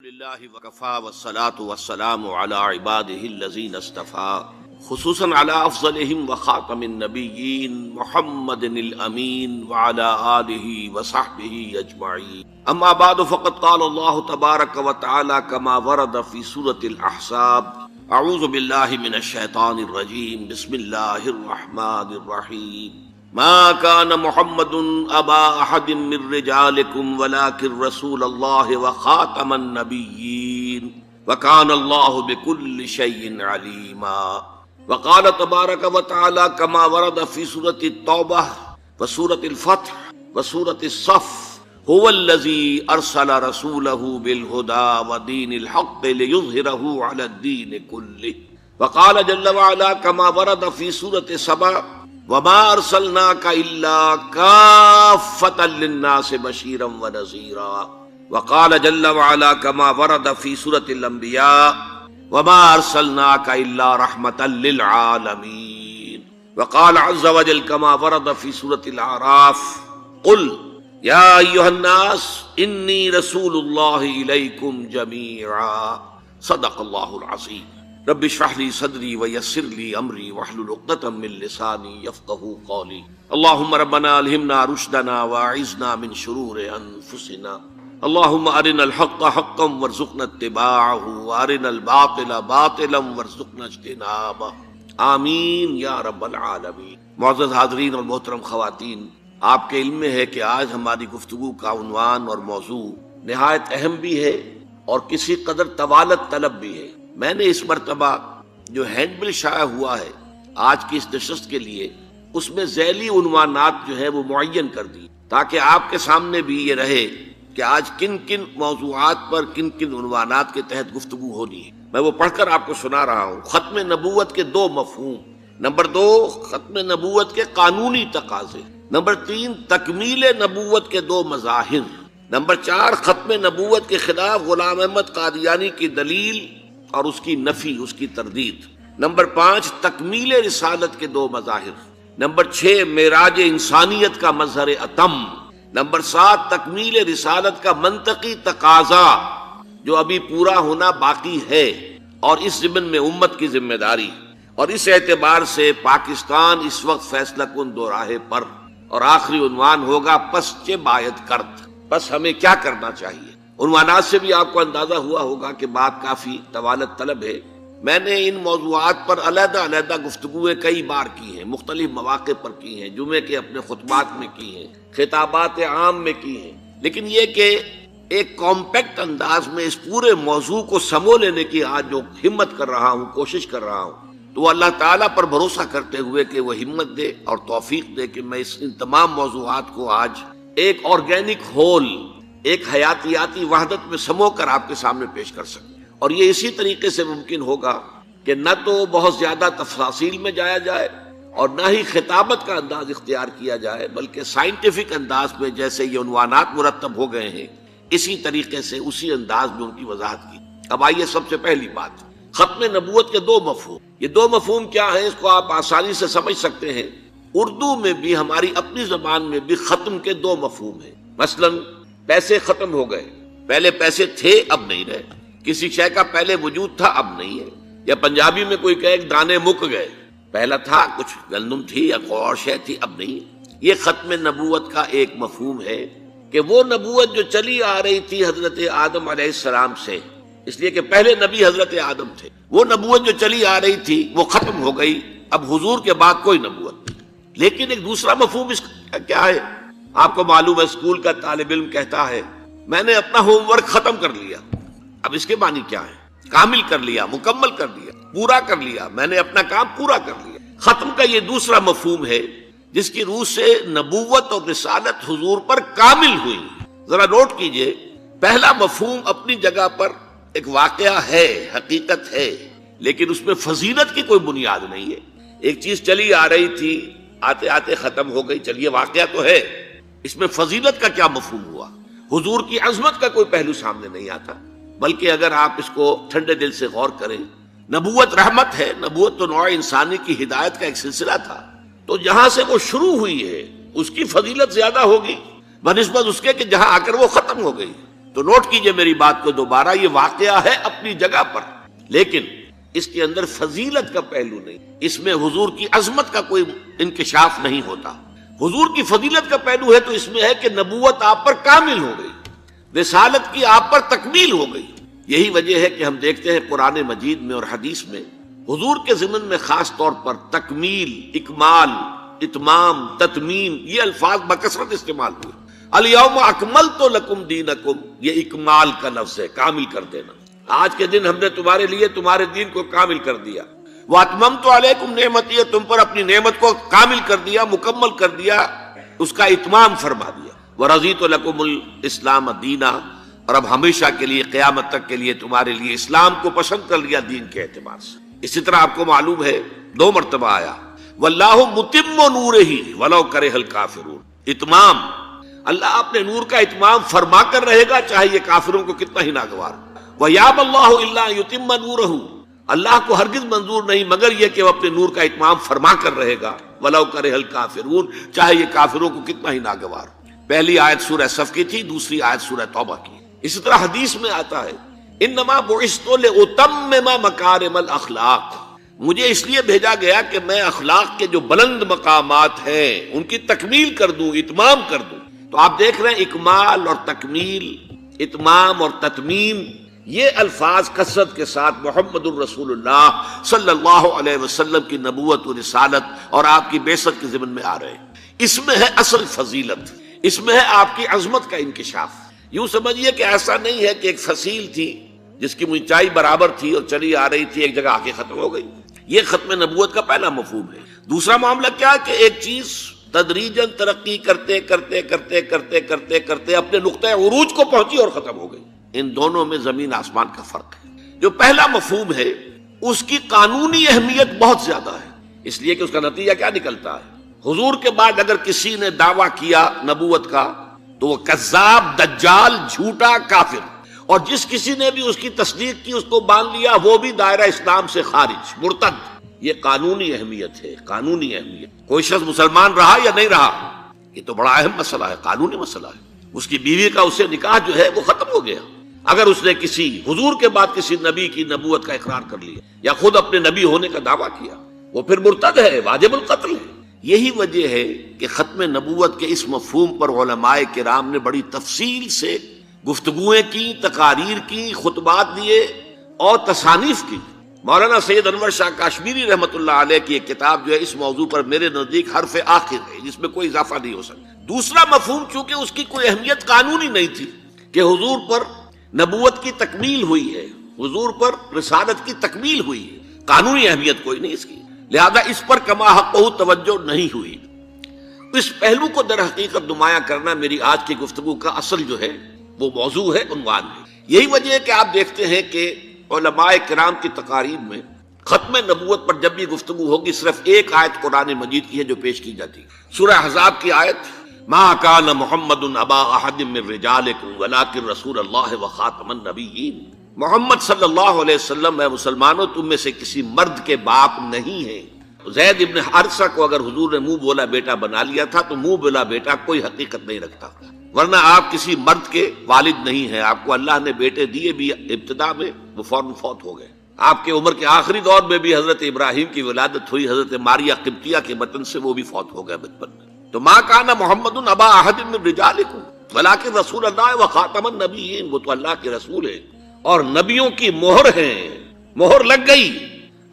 للہ وکفا والصلاة والسلام علی عباده الذین اصطفى خصوصا علی افضلهم وخاتم النبیین محمد الامین وعلی آلہ وصحبہ اجمعین اما بعد فقد قال اللہ تبارک وتعالی کما ورد فی سورة الاحزاب اعوذ باللہ من الشیطان الرجیم بسم اللہ الرحمن الرحیم ما كان محمد ابا احد من رجالكم ولكن رسول الله وخاتم النبيين وكان الله بكل شيء عليما وقال تبارك وتعالى كما ورد في سورة التوبة وسورة الفتح وسورة الصف هو الذي ارسل رسوله بالهدى ودين الحق ليظهره على الدين كله وقال جل وعلا كما ورد في سورة سبأ وما ارسلناک الا کافۃ للناس بشیرا ونذیرا وقال جل وعلا كما ورد في سورة الانبیاء وما ارسلناک الا رحمۃ للعالمین وقال عز وجل كما ورد في سورة الاعراف قل یا ایھا الناس انی رسول اللہ الیکم جمیعا صدق اللہ العظیم رب اشرح لي صدري ويسر لي امري واحلل عقدة من لساني يفقهوا قولي اللهم ربنا الهمنا رشدنا واعذنا من شرور انفسنا اللهم ارنا الحق حقا وارزقنا اتباعه وارنا الباطل باطلا وارزقنا اجتنابه آمین یا رب العالمین۔ معزز حاضرین اور محترم خواتین، آپ کے علم میں ہے کہ آج ہماری گفتگو کا عنوان اور موضوع نہایت اہم بھی ہے اور کسی قدر طوالت طلب بھی ہے۔ میں نے اس مرتبہ جو ہینڈ بل شائع ہوا ہے آج کی اس نشست کے لیے، اس میں ذیلی عنوانات جو ہے وہ معین کر دی تاکہ آپ کے سامنے بھی یہ رہے کہ آج کن کن موضوعات پر کن کن عنوانات کے تحت گفتگو ہونی ہے۔ میں وہ پڑھ کر آپ کو سنا رہا ہوں۔ ختم نبوت کے دو مفہوم، نمبر 2 ختم نبوت کے قانونی تقاضے، نمبر 3 تکمیل نبوت کے 2 مظاہر، نمبر 4 ختم نبوت کے خلاف غلام احمد قادیانی کی دلیل اور اس کی نفی، اس کی تردید، نمبر 5 تکمیل رسالت کے 2 مظاہر، نمبر 6 معراج انسانیت کا مظہر اتم، نمبر 7 تکمیل رسالت کا منطقی تقاضا جو ابھی پورا ہونا باقی ہے اور اس ضمن میں امت کی ذمہ داری، اور اس اعتبار سے پاکستان اس وقت فیصلہ کن دو راہے پر، اور آخری عنوان ہوگا پس چہ باید کرد، پس ہمیں کیا کرنا چاہیے۔ عنوانات سے بھی آپ کو اندازہ ہوا ہوگا کہ بات کافی طوالت طلب ہے۔ میں نے ان موضوعات پر علیحدہ علیحدہ گفتگویں کئی بار کی ہیں، مختلف مواقع پر کی ہیں، جمعے کے اپنے خطبات میں کی ہیں، خطابات عام میں کی ہیں، لیکن یہ کہ ایک کمپیکٹ انداز میں اس پورے موضوع کو سمو لینے کی آج جو ہمت کر رہا ہوں، کوشش کر رہا ہوں، تو اللہ تعالیٰ پر بھروسہ کرتے ہوئے کہ وہ ہمت دے اور توفیق دے کہ میں ان تمام موضوعات کو آج ایک آرگینک ہول، ایک حیاتیاتی وحدت میں سمو کر آپ کے سامنے پیش کر سکیں۔ اور یہ اسی طریقے سے ممکن ہوگا کہ نہ تو بہت زیادہ تفاصیل میں جایا جائے اور نہ ہی خطابت کا انداز اختیار کیا جائے، بلکہ سائنٹیفک انداز میں جیسے یہ عنوانات مرتب ہو گئے ہیں اسی طریقے سے اسی انداز میں ان کی وضاحت کی۔ اب آئیے سب سے پہلی بات، ختم نبوت کے 2 مفہوم۔ یہ 2 مفہوم کیا ہیں اس کو آپ آسانی سے سمجھ سکتے ہیں۔ اردو میں بھی، ہماری اپنی زبان میں بھی ختم کے 2 مفہوم ہیں۔ مثلاً پیسے ختم ہو گئے، پہلے پیسے تھے اب نہیں رہے، کسی شے کا پہلے وجود تھا اب نہیں ہے، یا پنجابی میں کوئی کہے دانے مک گئے، پہلا تھا کچھ گندم تھی یا کوئی اور شے تھی اب نہیں ہے۔ یہ ختم نبوت کا ایک مفہوم ہے کہ وہ نبوت جو چلی آ رہی تھی حضرت آدم علیہ السلام سے، اس لیے کہ پہلے نبی حضرت آدم تھے، وہ نبوت جو چلی آ رہی تھی وہ ختم ہو گئی، اب حضور کے بعد کوئی نبوت نہیں۔ لیکن ایک دوسرا مفہوم اس کا کیا ہے؟ آپ کو معلوم ہے اسکول کا طالب علم کہتا ہے میں نے اپنا ہوم ورک ختم کر لیا۔ اب اس کے معنی کیا ہے؟ کامل کر لیا، مکمل کر لیا، پورا کر لیا، میں نے اپنا کام پورا کر لیا۔ ختم کا یہ دوسرا مفہوم ہے جس کی روح سے نبوت اور رسالت حضور پر کامل ہوئی۔ ذرا نوٹ کیجئے، پہلا مفہوم اپنی جگہ پر ایک واقعہ ہے، حقیقت ہے، لیکن اس میں فضیلت کی کوئی بنیاد نہیں ہے۔ ایک چیز چلی آ رہی تھی، آتے آتے ختم ہو گئی، چلیے واقعہ تو ہے، اس میں فضیلت کا کیا مفہوم ہوا؟ حضور کی عظمت کا کوئی پہلو سامنے نہیں آتا، بلکہ اگر آپ اس کو ٹھنڈے دل سے غور کریں، نبوت رحمت ہے، نبوت تو نوع انسانی کی ہدایت کا ایک سلسلہ تھا، تو جہاں سے وہ شروع ہوئی ہے اس کی فضیلت زیادہ ہوگی بنسبت اس کے کہ جہاں آ کر وہ ختم ہو گئی۔ تو نوٹ کیجئے میری بات کو دوبارہ، یہ واقعہ ہے اپنی جگہ پر، لیکن اس کے اندر فضیلت کا پہلو نہیں، اس میں حضور کی عظمت کا کوئی انکشاف نہیں ہوتا۔ حضور کی فضیلت کا پہلو ہے تو اس میں ہے کہ نبوت آپ پر کامل ہو گئی، رسالت کی آپ پر تکمیل ہو گئی۔ یہی وجہ ہے کہ ہم دیکھتے ہیں قرآن مجید میں اور حدیث میں حضور کے ضمن میں خاص طور پر تکمیل، اکمال، اتمام، تتمیم، یہ الفاظ بکثرت استعمال ہوئے۔ الیوم اکملت لکم دینکم، یہ اکمال کا لفظ ہے، کامل کر دینا۔ آج کے دن ہم نے تمہارے لیے تمہارے دین کو کامل کر دیا۔ واتممت علیکم نعمتی، تم پر اپنی نعمت کو کامل کر دیا، مکمل کر دیا، اس کا اتمام فرما دیا۔ ورضیت لکم الاسلام دینا، اور اب ہمیشہ کے لیے قیامت تک کے لیے تمہارے لیے اسلام کو پسند کر لیا دین کے اعتبار سے۔ اسی طرح آپ کو معلوم ہے 2 مرتبہ آیا واللہ متم نورہ ولو کرہ الکافرون، اتمام، اللہ اپنے نور کا اتمام فرما کر رہے گا چاہے یہ کافروں کو کتنا ہی ناگوار ہو۔ وَيَأْبَى اللَّهُ إِلَّا أَن يُتِمَّ نُورَهُ، اللہ کو ہرگز منظور نہیں مگر یہ کہ وہ اپنے نور کا اتمام فرما کر رہے گا، وَلَوْ كَرِهَ الْكَافِرُونَ، چاہے یہ کافروں کو کتنا ہی ناگوار ہو۔ پہلی آیت سورہ صف کی تھی، دوسری آیت سورہ توبہ کی۔ اسی طرح حدیث میں آتا ہے انما بعثت لأتمم مکارم الاخلاق، مجھے اس لیے بھیجا گیا کہ میں اخلاق کے جو بلند مقامات ہیں ان کی تکمیل کر دوں، اتمام کر دوں۔ تو آپ دیکھ رہے ہیں اکمال اور تکمیل، اتمام اور تتمیم، یہ الفاظ کثرت کے ساتھ محمد الرسول اللہ صلی اللہ علیہ وسلم کی نبوت و رسالت اور آپ کی بعثت کے ضمن میں آ رہے ہیں۔ اس میں ہے اصل فضیلت، اس میں ہے آپ کی عظمت کا انکشاف۔ یوں سمجھیے کہ ایسا نہیں ہے کہ ایک فصیل تھی جس کی اونچائی برابر تھی اور چلی آ رہی تھی، ایک جگہ آ کے ختم ہو گئی۔ یہ ختم نبوت کا پہلا مفہوم ہے۔ دوسرا معاملہ کیا کہ ایک چیز تدریجاً ترقی کرتے کرتے کرتے کرتے کرتے کرتے اپنے نقطۂ عروج کو پہنچی اور ختم ہو گئی۔ ان دونوں میں زمین آسمان کا فرق ہے۔ جو پہلا مفہوم ہے اس کی قانونی اہمیت بہت زیادہ ہے، اس لیے کہ اس کا نتیجہ کیا نکلتا ہے؟ حضور کے بعد اگر کسی نے دعویٰ کیا نبوت کا تو وہ کذاب، دجال، جھوٹا، کافر، اور جس کسی نے بھی اس کی تصدیق کی، اس کو مان لیا، وہ بھی دائرہ اسلام سے خارج، مرتد۔ یہ قانونی اہمیت ہے، قانونی اہمیت۔ کوئی شخص مسلمان رہا یا نہیں رہا، یہ تو بڑا اہم مسئلہ ہے، قانونی مسئلہ ہے۔ اس کی بیوی کا اس سے نکاح جو ہے وہ ختم ہو گیا اگر اس نے کسی حضور کے بعد کسی نبی کی نبوت کا اقرار کر لیا یا خود اپنے نبی ہونے کا دعویٰ کیا، وہ پھر مرتد ہے، واجب القتل ہے۔ یہی وجہ ہے کہ ختم نبوت کے اس مفہوم پر علماء کرام نے بڑی تفصیل سے گفتگویں کی، تقاریر کی، خطبات دیے اور تصانیف کی۔ مولانا سید انور شاہ کاشمیری رحمۃ اللہ علیہ کی ایک کتاب جو ہے اس موضوع پر میرے نزدیک حرف آخر ہے، جس میں کوئی اضافہ نہیں ہو سکتا۔ دوسرا مفہوم چونکہ اس کی کوئی اہمیت قانونی نہیں تھی کہ حضور پر نبوت کی تکمیل ہوئی ہے، حضور پر رسالت کی تکمیل ہوئی ہے، قانونی اہمیت کوئی نہیں اس کی، لہذا اس پر کما حق توجہ نہیں ہوئی۔ اس پہلو کو در حقیقت نمایاں کرنا میری آج کی گفتگو کا اصل جو ہے وہ موضوع ہے، عنوان ہے۔ یہی وجہ ہے کہ آپ دیکھتے ہیں کہ علماء کرام کی تقاریر میں ختم نبوت پر جب بھی گفتگو ہوگی صرف ایک آیت قرآن مجید کی ہے جو پیش کی جاتی ہے، سورہ احزاب کی آیت ما کان محمد ابا احد من رجالکم ولکن رسول اللہ وخاتم النبیین، محمد صلی اللہ علیہ وسلم اے مسلمانوں تم میں سے کسی مرد کے باپ نہیں ہیں۔ زید ابن حارثہ کو اگر حضور نے منہ بولا بیٹا بنا لیا تھا تو منہ بولا بیٹا کوئی حقیقت نہیں رکھتا، ورنہ آپ کسی مرد کے والد نہیں ہیں۔ آپ کو اللہ نے بیٹے دیے بھی ابتدا میں، وہ فوراً فوت ہو گئے۔ آپ کے عمر کے آخری دور میں بھی حضرت ابراہیم کی ولادت ہوئی، حضرت ماریہ قبطیہ کے بطن سے، وہ بھی فوت ہو گئے بچپن میں۔ تو ما کان محمد ابا احد من رجالکم ولکن رسول اللہ وخاتم النبیین، وہ تو اللہ کے رسول ہیں اور نبیوں کی مہر ہیں، مہر لگ گئی،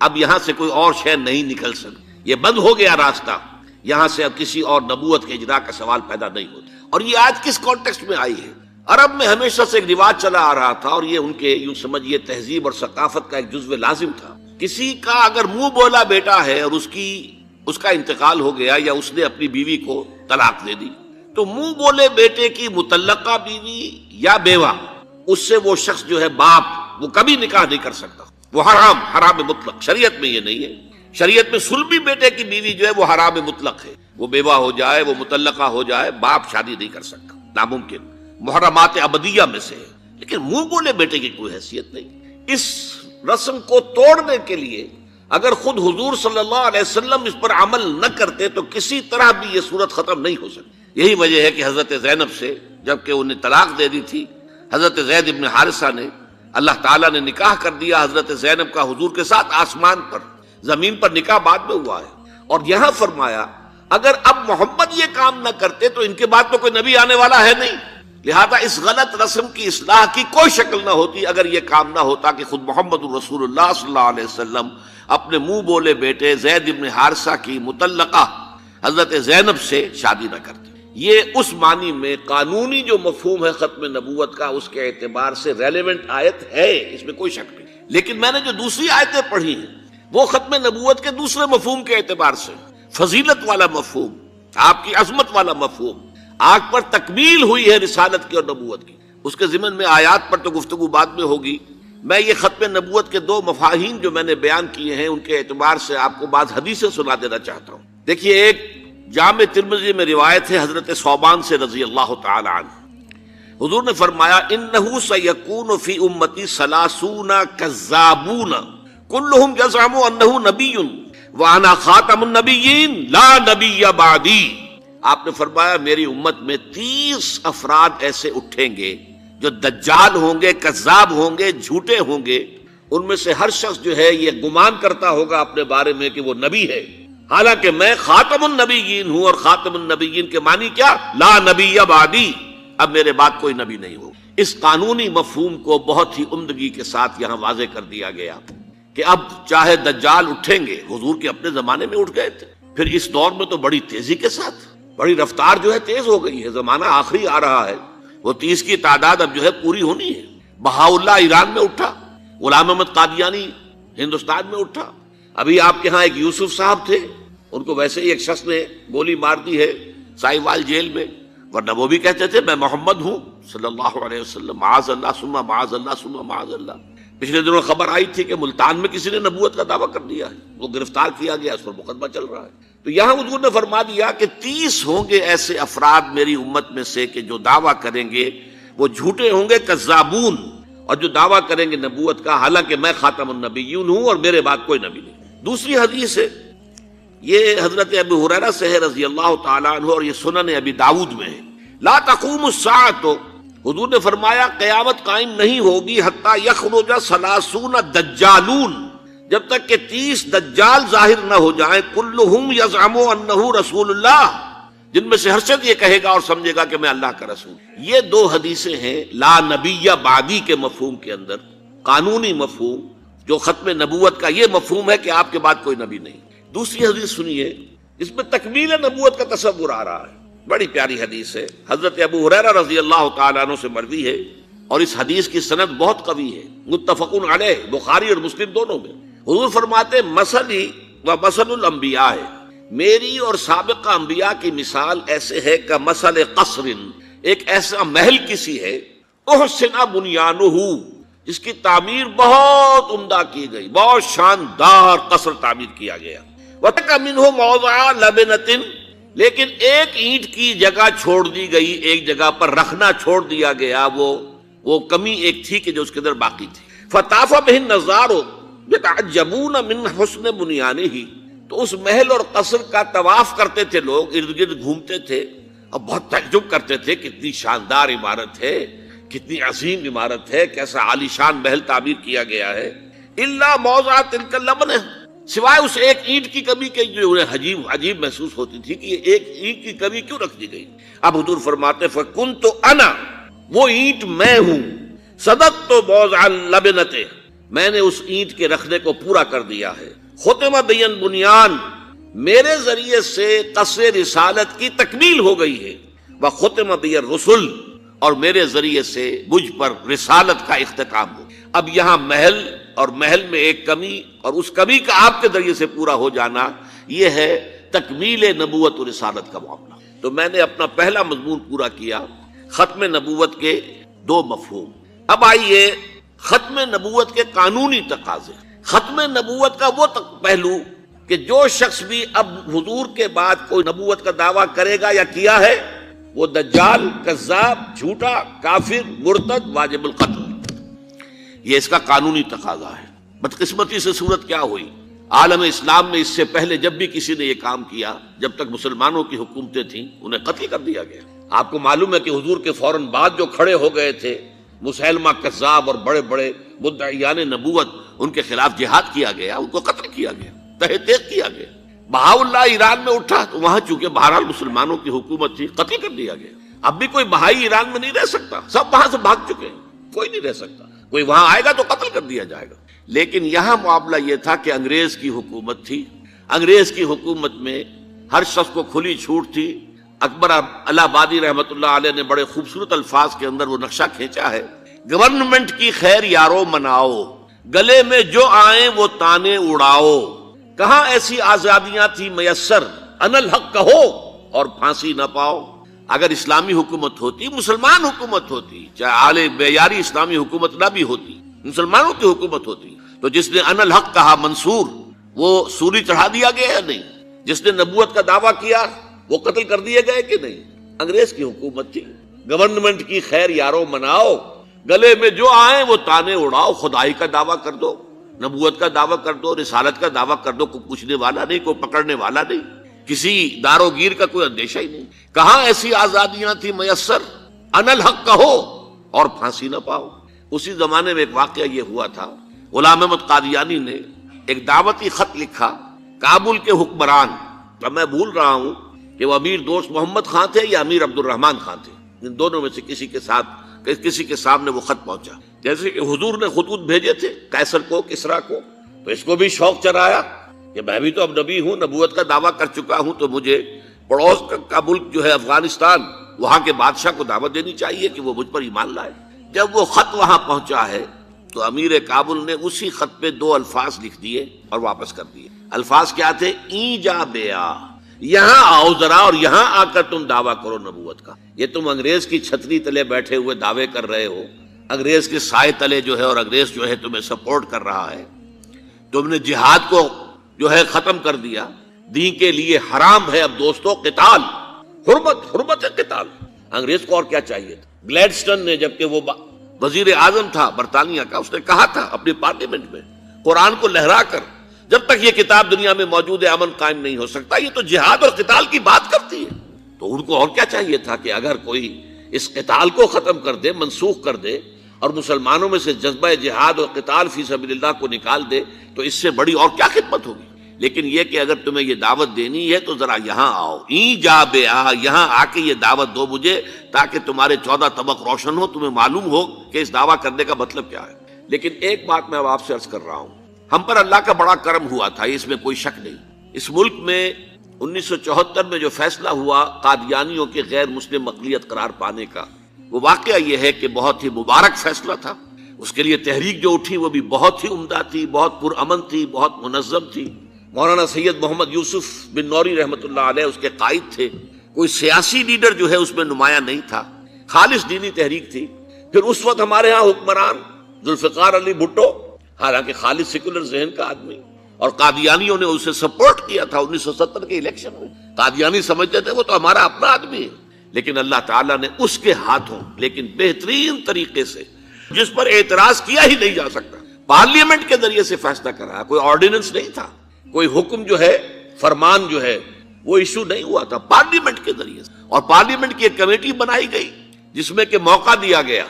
اب یہاں سے کوئی اور شے نہیں نکل سکتی، یہ بند ہو گیا راستہ، یہاں سے اب کسی اور نبوت کے اجرا کا سوال پیدا نہیں ہوتا۔ اور یہ آج کس کانٹیکسٹ میں آئی ہے؟ عرب میں ہمیشہ سے ایک رواج چلا آ رہا تھا اور یہ ان کے یوں سمجھیے تہذیب اور ثقافت کا ایک جزو لازم تھا، کسی کا اگر منہ بولا بیٹا ہے اور اس کا انتقال ہو گیا یا اس نے اپنی بیوی کو طلاق دے دی تو منہ بولے بیٹے کی مطلقہ بیوی یا بیوہ، اس سے وہ شخص جو ہے باپ، وہ کبھی نکاح نہیں کر سکتا، وہ حرام مطلق۔ شریعت میں یہ نہیں ہے، شریعت میں سلبی بیٹے کی بیوی جو ہے وہ حرام مطلق ہے، وہ بیوہ ہو جائے، وہ مطلقہ ہو جائے، باپ شادی نہیں کر سکتا، ناممکن، محرمات ابدیہ میں سے ہے۔ لیکن منہ بولے بیٹے کی کوئی حیثیت نہیں۔ اس رسم کو توڑنے کے لیے اگر خود حضور صلی اللہ علیہ وسلم اس پر عمل نہ کرتے تو کسی طرح بھی یہ صورت ختم نہیں ہو سکتی۔ یہی وجہ ہے کہ حضرت زینب سے جبکہ انہیں طلاق دے دی تھی، حضرت زید ابن حارثہ نے، اللہ تعالیٰ نے نکاح کر دیا حضرت زینب کا حضور کے ساتھ آسمان پر، زمین پر نکاح بعد میں ہوا ہے۔ اور یہاں فرمایا اگر اب محمد یہ کام نہ کرتے تو ان کے بعد تو کوئی نبی آنے والا ہے نہیں، لہذا اس غلط رسم کی اصلاح کی کوئی شکل نہ ہوتی اگر یہ کام نہ ہوتا کہ خود محمد رسول اللہ صلی اللہ علیہ وسلم اپنے منہ بولے بیٹے زید ابن حارثہ کی مطلقہ حضرت زینب سے شادی نہ کرتے۔ یہ اس معنی میں قانونی جو مفہوم ہے ختم نبوت کا، اس کے اعتبار سے ریلیونٹ آیت ہے، اس میں کوئی شک نہیں۔ لیکن میں نے جو دوسری آیتیں پڑھی ہیں وہ ختم نبوت کے دوسرے مفہوم کے اعتبار سے، فضیلت والا مفہوم، آپ کی عظمت والا مفہوم، آگ پر تکمیل ہوئی ہے رسالت کی اور نبوت کی، اس کے ضمن میں آیات پر تو گفتگو بعد میں ہوگی۔ میں یہ ختم نبوت کے دو مفاہیم جو میں نے بیان کیے ہیں ان کے اعتبار سے آپ کو بعض حدیثیں سنا دینا چاہتا ہوں۔ دیکھیے، ایک جامع ترمذی میں روایت ہے حضرت ثوبان سے رضی اللہ تعالی عنہ، حضور نے فرمایا انہ سیکون فی امتی ثلاثون کذابون کلہم یزعم انہ نبی وانا خاتم النبیین لا نبی بعدی۔ آپ نے فرمایا میری امت میں 30 افراد ایسے اٹھیں گے جو دجال ہوں گے، کذاب ہوں گے، جھوٹے ہوں گے، ان میں سے ہر شخص جو ہے یہ گمان کرتا ہوگا اپنے بارے میں کہ وہ نبی ہے، حالانکہ میں خاتم النبیین ہوں، اور خاتم النبیین کے معنی کیا؟ لا نبی بعدی، اب میرے بعد کوئی نبی نہیں ہو۔ اس قانونی مفہوم کو بہت ہی عمدگی کے ساتھ یہاں واضح کر دیا گیا کہ اب چاہے دجال اٹھیں گے، حضور کے اپنے زمانے میں اٹھ گئے تھے، پھر اس دور میں تو بڑی تیزی کے ساتھ، بڑی رفتار جو ہے تیز ہو گئی ہے، زمانہ آخری آ رہا ہے، وہ 30 کی تعداد اب جو ہے پوری ہونی ہے۔ بہاءاللہ ایران میں اٹھا، غلام احمد قادیانی ہندوستان میں اٹھا، ابھی آپ کے ہاں ایک یوسف صاحب تھے، ان کو ویسے ہی ایک شخص نے گولی مار دی ہے سائی وال جیل میں، ورنہ وہ بھی کہتے تھے میں محمد ہوں صلی اللہ علیہ وسلم، معاذ اللہ ثم معاذ اللہ ثم معاذ اللہ۔ پچھلے دنوں خبر آئی تھی کہ ملتان میں کسی نے نبوت کا دعویٰ کر دیا ہے، وہ گرفتار کیا گیا، اس پر مقدمہ چل رہا ہے۔ تو یہاں حضور نے فرما دیا کہ 30 ہوں گے ایسے افراد میری امت میں سے کہ جو دعویٰ کریں گے وہ جھوٹے ہوں گے، کذابون، اور جو دعویٰ کریں گے نبوت کا، حالانکہ میں خاتم النبیین ہوں اور میرے بعد کوئی نبی نہیں۔ دوسری حدیث ہے، یہ حضرت ابو ہریرہ سے ہے رضی اللہ تعالیٰ عنہ، اور یہ سنن ابی داؤد میں ہے۔ لا تقوم الساعۃ، حضور نے فرمایا قیامت قائم نہیں ہوگی حتی یخرج 30 دجالون، جب تک کہ 30 دجال ظاہر نہ ہو جائیں، کلہم یزعم انہ رسول اللہ، جن میں سے ہر شخص یہ کہے گا اور سمجھے گا کہ میں اللہ کا رسول۔ یہ دو حدیثیں ہیں لا نبی بعدی کے مفہوم کے اندر، قانونی مفہوم جو ختم نبوت کا یہ مفہوم ہے کہ آپ کے بعد کوئی نبی نہیں۔ دوسری حدیث سنیے، اس میں تکمیل نبوت کا تصور آ رہا ہے، بڑی پیاری حدیث ہے، حضرت ابو ہریرہ رضی اللہ تعالیٰ عنہ سے مروی ہے، اور اس حدیث کی سند بہت قوی ہے، متفق علیہ، بخاری اور مسلم دونوں میں۔ حضور فرماتے مثلی و مثل الانبیاء، میری اور سابقہ انبیاء کی مثال ایسے ہے کہ مثل قصر، ایک ایسا محل کسی ہے، احسن بنیانہ، جس کی تعمیر بہت عمدہ کی گئی، بہت شاندار قصر تعمیر کیا گیا، وَتَكَ مِنْهُ مَوْضَعَ لَبْنَةٍ، لیکن ایک اینٹ کی جگہ چھوڑ دی گئی، ایک جگہ پر رکھنا چھوڑ دیا گیا، وہ کمی ایک تھی کہ جو اس کے اندر باقی تھی۔ فَطَافَ بِهِ النَّظَارُ يَتَعَجَّبُونَ مِنْ حُسْنِ بُنْيَانِهِ، تو اس محل اور قصر کا طواف کرتے تھے لوگ، ارد گرد گھومتے تھے اور بہت تعجب کرتے تھے، کتنی شاندار عمارت ہے، کتنی عظیم عمارت ہے، کیسا عالی شان محل تعمیر کیا گیا ہے۔ إِلَّا مَوْضَعَ تِلْكَ اللَّبْنَةِ، سوائے اس ایک اینٹ کی کمی کے جو انہیں عجیب محسوس ہوتی تھی کہ یہ ایک اینٹ کی کمی کیوں رکھ دی گئی۔ اب حضور فرماتے فَكُنْتُ أَنَا، وہ اینٹ میں ہوں، صَدَدْتُ مَوْضَعَ اللَّبْنَةِ، میں نے اس اینٹ کے رکھنے کو پورا کر دیا ہے۔ ختم بی البنیان، میرے ذریعے سے قصر رسالت کی تکمیل ہو گئی ہے، وختم بی الرسل، اور میرے ذریعے سے مجھ پر رسالت کا اختتام ہو۔ اب یہاں محل اور محل میں ایک کمی اور اس کمی کا آپ کے ذریعے سے پورا ہو جانا، یہ ہے تکمیل نبوت و رسالت کا معاملہ۔ تو میں نے اپنا پہلا مضمون پورا کیا، ختم نبوت کے دو مفہوم۔ اب آئیے ختم نبوت کے قانونی تقاضے۔ ختم نبوت کا وہ پہلو کہ جو شخص بھی اب حضور کے بعد کوئی نبوت کا دعویٰ کرے گا یا کیا ہے، وہ دجال، کذاب، جھوٹا، کافر، مرتد، واجب القتل، یہ اس کا قانونی تقاضا ہے۔ بدقسمتی سے صورت کیا ہوئی، عالم اسلام میں اس سے پہلے جب بھی کسی نے یہ کام کیا، جب تک مسلمانوں کی حکومتیں تھیں، انہیں قتل کر دیا گیا۔ آپ کو معلوم ہے کہ حضور کے فوراً بعد جو کھڑے ہو گئے تھے مسیلمہ کذاب اور بڑے بڑے مدعیان نبوت، ان کے خلاف جہاد کیا گیا، ان کو قتل کیا گیا، تہ تیغ کیا گیا۔ بہاء اللہ ایران میں اٹھا تو وہاں چونکہ بہرحال مسلمانوں کی حکومت تھی، قتل کر دیا گیا۔ اب بھی کوئی بہائی ایران میں نہیں رہ سکتا، سب وہاں سے بھاگ چکے ہیں، کوئی نہیں رہ سکتا، کوئی وہاں آئے گا تو قتل کر دیا جائے گا۔ لیکن یہاں معاملہ یہ تھا کہ انگریز کی حکومت تھی، انگریز کی حکومت میں ہر شخص کو کھلی چھوٹ تھی۔ اکبر الہ آبادی رحمۃ اللہ علیہ نے بڑے خوبصورت الفاظ کے اندر وہ نقشہ کھینچا ہے، گورنمنٹ کی خیر یارو مناؤ، گلے میں جو آئیں وہ تانے اڑاؤ، کہاں ایسی آزادیاں تھی میسر، ان الحق کہو اور پھانسی نہ پاؤ۔ اگر اسلامی حکومت ہوتی، مسلمان حکومت ہوتی، چاہے اعلی معیاری اسلامی حکومت نہ بھی ہوتی، مسلمانوں کی حکومت ہوتی، تو جس نے ان الحق کہا منصور، وہ سولی چڑھا دیا گیا یا نہیں؟ جس نے نبوت کا دعویٰ کیا وہ قتل کر دیے گئے کہ نہیں؟ انگریز کی حکومت تھی۔ گورنمنٹ کی خیر یارو مناؤ، گلے میں جو آئیں وہ تانے اڑاؤ، خدائی کا دعویٰ کر دو، نبوت کا دعویٰ کر دو، رسالت کا دعویٰ کر دو، کوئی پوچھنے والا نہیں، کوئی پکڑنے والا نہیں، کسی دارو گیر کا کوئی اندیشہ ہی نہیں۔ کہاں ایسی آزادیاں تھی میسر، ان الحق کہو اور پھانسی نہ پاؤ۔ اسی زمانے میں ایک واقعہ یہ ہوا تھا، غلام احمد قادیانی نے ایک دعوتی خط لکھا کابل کے حکمران، اب میں بھول رہا ہوں کہ وہ امیر دوست محمد خان تھے یا امیر عبد الرحمان خان تھے، ان دونوں میں سے کسی کے سامنے وہ خط پہنچا۔ جیسے کہ حضور نے خطوط بھیجے تھے قیصر کو، کسریٰ کو، تو اس کو بھی شوق چرایا کہ میں بھی تو اب نبی ہوں، نبوت کا دعویٰ کر چکا ہوں، تو مجھے پڑوس کا ملک جو ہے افغانستان، وہاں کے بادشاہ کو دعوت دینی چاہیے کہ وہ مجھ پر ایمان لائے۔ جب وہ خط وہاں پہنچا ہے تو امیر کابل نے اسی خط پہ 2 الفاظ لکھ دیے اور واپس کر دیے۔ الفاظ کیا تھے؟ این جا بیا، یہاں آؤ ذرا اور یہاں آ کر تم دعویٰ کرو نبوت کا۔ یہ تم انگریز کی چھتری تلے بیٹھے ہوئے دعوے کر رہے ہو، انگریز کے سائے تلے جو ہے، اور انگریز جو ہے تمہیں سپورٹ کر رہا ہے، تم نے جہاد کو جو ہے ختم کر دیا، دین کے لیے حرام ہے اب دوستو قتال، حرمت ہے قتال۔ انگریز کو اور کیا چاہیے تھا؟ گلیڈسٹن نے، جبکہ وہ وزیر اعظم تھا برطانیہ کا، اس نے کہا تھا اپنی پارلیمنٹ میں قرآن کو لہرا کر، جب تک یہ کتاب دنیا میں موجود ہے امن قائم نہیں ہو سکتا۔ یہ تو جہاد اور قتال کی بات کرتی ہے، تو ان کو اور کیا چاہیے تھا کہ اگر کوئی اس قتال کو ختم کر دے، منسوخ کر دے، اور مسلمانوں میں سے جذبہ جہاد اور قتال فی سبیل اللہ کو نکال دے، تو اس سے بڑی اور کیا خدمت ہوگی؟ لیکن یہ کہ اگر تمہیں یہ دعوت دینی ہے تو ذرا یہاں آؤ، این جا بے آ، یہاں آ کے یہ دعوت دو مجھے، تاکہ تمہارے 14 طبق روشن ہو، تمہیں معلوم ہو کہ اس دعویٰ کرنے کا مطلب کیا ہے۔ لیکن ایک بات میں اب آپ سے عرض کر رہا ہوں، ہم پر اللہ کا بڑا کرم ہوا تھا، اس میں کوئی شک نہیں۔ اس ملک میں 1974 میں جو فیصلہ ہوا قادیانیوں کے غیر مسلم اقلیت قرار پانے کا، وہ واقعہ یہ ہے کہ بہت ہی مبارک فیصلہ تھا۔ اس کے لیے تحریک جو اٹھی وہ بھی بہت ہی عمدہ تھی، بہت پرامن تھی، بہت منظم تھی۔ مولانا سید محمد یوسف بن نوری رحمۃ اللہ علیہ اس کے قائد تھے، کوئی سیاسی لیڈر جو ہے اس میں نمایاں نہیں تھا، خالص دینی تحریک تھی۔ پھر اس وقت ہمارے ہاں حکمران ذوالفقار علی بھٹو، حالانکہ خالص سیکولر ذہن کا آدمی، اور قادیانیوں نے اسے سپورٹ کیا تھا 1970 کے الیکشن میں۔ قادیانی سمجھتے تھے وہ تو ہمارا اپنا آدمی ہے، لیکن اللہ تعالیٰ نے اس کے ہاتھوں لیکن بہترین طریقے سے، جس پر اعتراض کیا ہی نہیں جا سکتا، پارلیمنٹ کے ذریعے سے فیصلہ کرایا۔ کوئی آرڈیننس نہیں تھا، کوئی حکم جو ہے، فرمان جو ہے وہ ایشو نہیں ہوا تھا، پارلیمنٹ کے ذریعے سے۔ اور پارلیمنٹ کی ایک کمیٹی بنائی گئی جس میں کہ موقع دیا گیا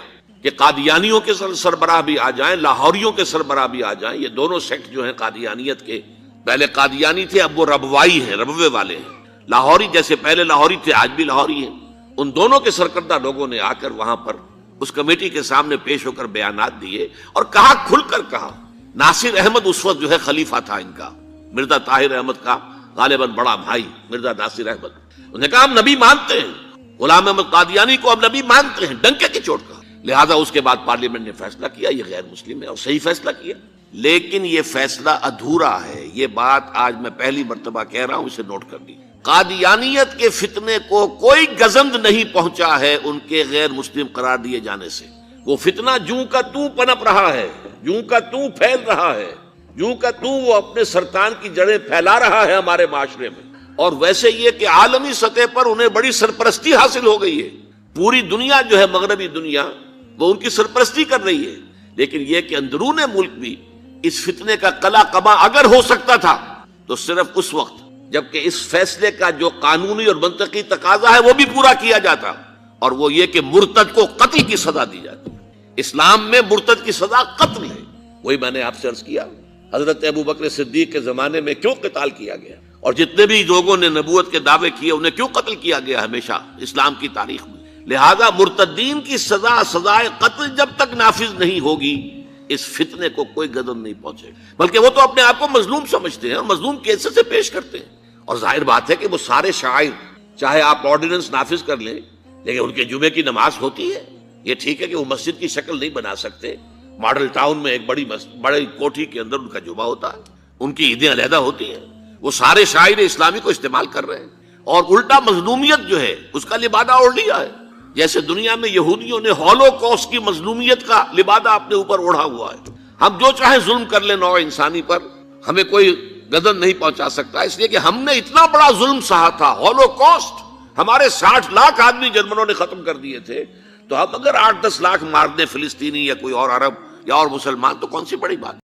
کہ قادیانیوں کے سربراہ بھی آ جائیں، لاہوریوں کے سربراہ بھی آ جائیں۔ یہ دونوں سیکٹ جو ہیں قادیانیت کے، پہلے قادیانی تھے، اب وہ ربوائی ہیں، ربوے والے ہیں۔ لاہوری جیسے پہلے لاہوری تھے، آج بھی لاہوری ہیں۔ ان دونوں کے سرکردہ لوگوں نے آ کر وہاں پر اس کمیٹی کے سامنے پیش ہو کر بیانات دیے اور کہا، کھل کر کہا۔ ناصر احمد اس وقت جو ہے خلیفہ تھا ان کا، مرزا طاہر احمد کا غالباً بڑا بھائی مرزا ناصر احمد۔ انہوں نے کہا ہم نبی مانتے ہیں، غلام احمد قادیانی کو ہم نبی مانتے ہیں، ڈنکے کی چوٹ کا۔ لہذا اس کے بعد پارلیمنٹ نے فیصلہ کیا یہ غیر مسلم ہے، اور صحیح فیصلہ کیا۔ لیکن یہ فیصلہ ادھورا ہے، یہ بات آج میں پہلی مرتبہ کہہ رہا ہوں، اسے نوٹ کر لی۔ قادیانیت کے فتنے کو کوئی گزند نہیں پہنچا ہے ان کے غیر مسلم قرار دیے جانے سے۔ وہ فتنہ جوں کا توں پنپ رہا ہے، جوں کا توں پھیل رہا ہے، جوں کا توں وہ اپنے سرطان کی جڑیں پھیلا رہا ہے ہمارے معاشرے میں۔ اور ویسے یہ کہ عالمی سطح پر انہیں بڑی سرپرستی حاصل ہو گئی ہے، پوری دنیا جو ہے، مغربی دنیا، وہ ان کی سرپرستی کر رہی ہے۔ لیکن یہ کہ اندرون ملک بھی اس فتنے کا قلع قبا اگر ہو سکتا تھا تو صرف اس وقت جبکہ اس فیصلے کا جو قانونی اور منطقی تقاضا ہے وہ بھی پورا کیا جاتا، اور وہ یہ کہ مرتد کو قتل کی سزا دی جاتی۔ اسلام میں مرتد کی سزا قتل ہے. وہی میں نے آپ سے عرض کیا حضرت ابوبکر صدیق کے زمانے میں کیوں قتال کیا گیا، اور جتنے بھی لوگوں نے نبوت کے دعوے کیے انہیں کیوں قتل کیا گیا ہمیشہ اسلام کی تاریخ میں. لہذا مرتدین کی سزا سزائے قتل جب تک نافذ نہیں ہوگی اس فتنے کو کوئی گزر نہیں پہنچے گا، بلکہ وہ تو اپنے آپ کو مظلوم سمجھتے ہیں اور مظلوم کی حیثیت سے پیش کرتے ہیں. اور ظاہر بات ہے کہ وہ سارے شعائر چاہے آپ آرڈیننس نافذ کر لیں لیکن ان کے جمعے کی نماز ہوتی ہے. یہ ٹھیک ہے کہ وہ مسجد کی شکل نہیں بنا سکتے، ماڈل ٹاؤن میں ایک بڑی کوٹھی کے اندر ان کا جمعہ ہوتا ہے، ان کی عیدیں علیحدہ ہوتی ہیں. وہ سارے شاعر اسلامی کو استعمال کر رہے ہیں اور الٹا مظلومیت جو ہے اس کا لبادہ اوڑھ لیا ہے. جیسے دنیا میں یہودیوں نے ہولوکوسٹ کی مظلومیت کا لبادہ اپنے اوپر اوڑھا ہوا ہے. ہم جو چاہے ظلم کر لیں نوع انسانی پر، ہمیں کوئی گدن نہیں پہنچا سکتا، اس لیے کہ ہم نے اتنا بڑا ظلم سہا تھا. ہولوکوسٹ ہمارے 60 لاکھ آدمی جرمنوں نے ختم کر دیے تھے، تو ہم اگر 8-10 لاکھ مار دیں فلسطینی یا کوئی اور عرب یا اور مسلمان تو کون سی بڑی بات.